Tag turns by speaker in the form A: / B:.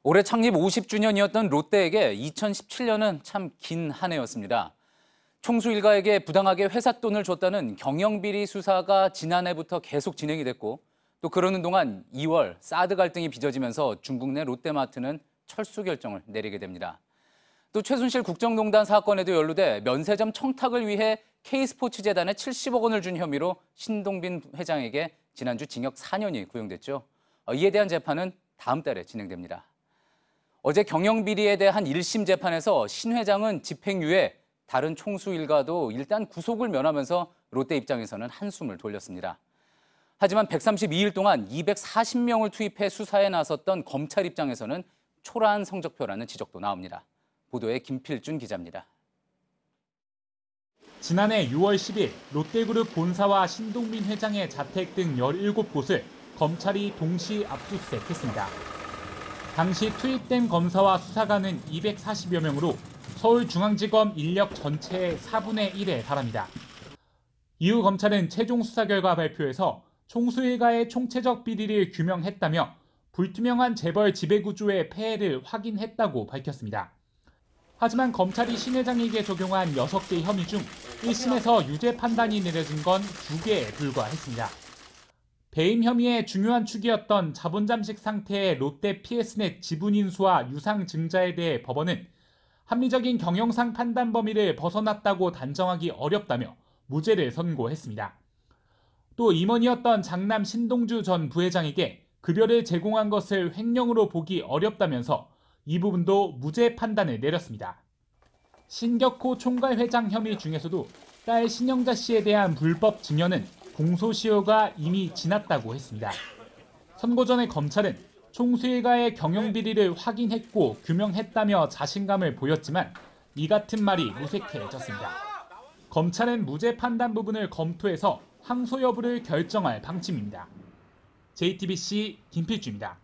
A: 올해 창립 50주년이었던 롯데에게 2017년은 참 긴 한 해였습니다. 총수 일가에게 부당하게 회사 돈을 줬다는 경영비리 수사가 지난해부터 계속 진행이 됐고, 또 그러는 동안 2월 사드 갈등이 빚어지면서 중국 내 롯데마트는 철수 결정을 내리게 됩니다. 또 최순실 국정농단 사건에도 연루돼 면세점 청탁을 위해 K스포츠재단에 70억 원을 준 혐의로 신동빈 회장에게 지난주 징역 4년이 구형됐죠. 이에 대한 재판은 다음 달에 진행됩니다. 어제 경영비리에 대한 1심 재판에서 신 회장은 집행유예, 다른 총수 일가도 일단 구속을 면하면서 롯데 입장에서는 한숨을 돌렸습니다. 하지만 132일 동안 240명을 투입해 수사에 나섰던 검찰 입장에서는 초라한 성적표라는 지적도 나옵니다. 보도에 김필준 기자입니다.
B: 지난해 6월 10일 롯데그룹 본사와 신동빈 회장의 자택 등 17곳을 검찰이 동시 압수수색했습니다. 당시 투입된 검사와 수사관은 240여 명으로 서울중앙지검 인력 전체의 4분의 1에 달합니다. 이후 검찰은 최종 수사 결과 발표에서 총수 일가의 총체적 비리를 규명했다며 불투명한 재벌 지배구조의 폐해를 확인했다고 밝혔습니다. 하지만 검찰이 신 회장에게 적용한 6개 혐의 중 1심에서 유죄 판단이 내려진 건 2개에 불과했습니다. 배임 혐의의 중요한 축이었던 자본 잠식 상태의 롯데 PS넷 지분 인수와 유상 증자에 대해 법원은 합리적인 경영상 판단 범위를 벗어났다고 단정하기 어렵다며 무죄를 선고했습니다. 또 임원이었던 장남 신동주 전 부회장에게 급여를 제공한 것을 횡령으로 보기 어렵다면서 이 부분도 무죄 판단을 내렸습니다. 신격호 총괄회장 혐의 중에서도 딸 신영자 씨에 대한 불법 증여는 공소시효가 이미 지났다고 했습니다. 선고 전에 검찰은 총수 일가의 경영비리를 확인했고 규명했다며 자신감을 보였지만 이 같은 말이 무색해졌습니다. 검찰은 무죄 판단 부분을 검토해서 항소 여부를 결정할 방침입니다. JTBC 김필주입니다.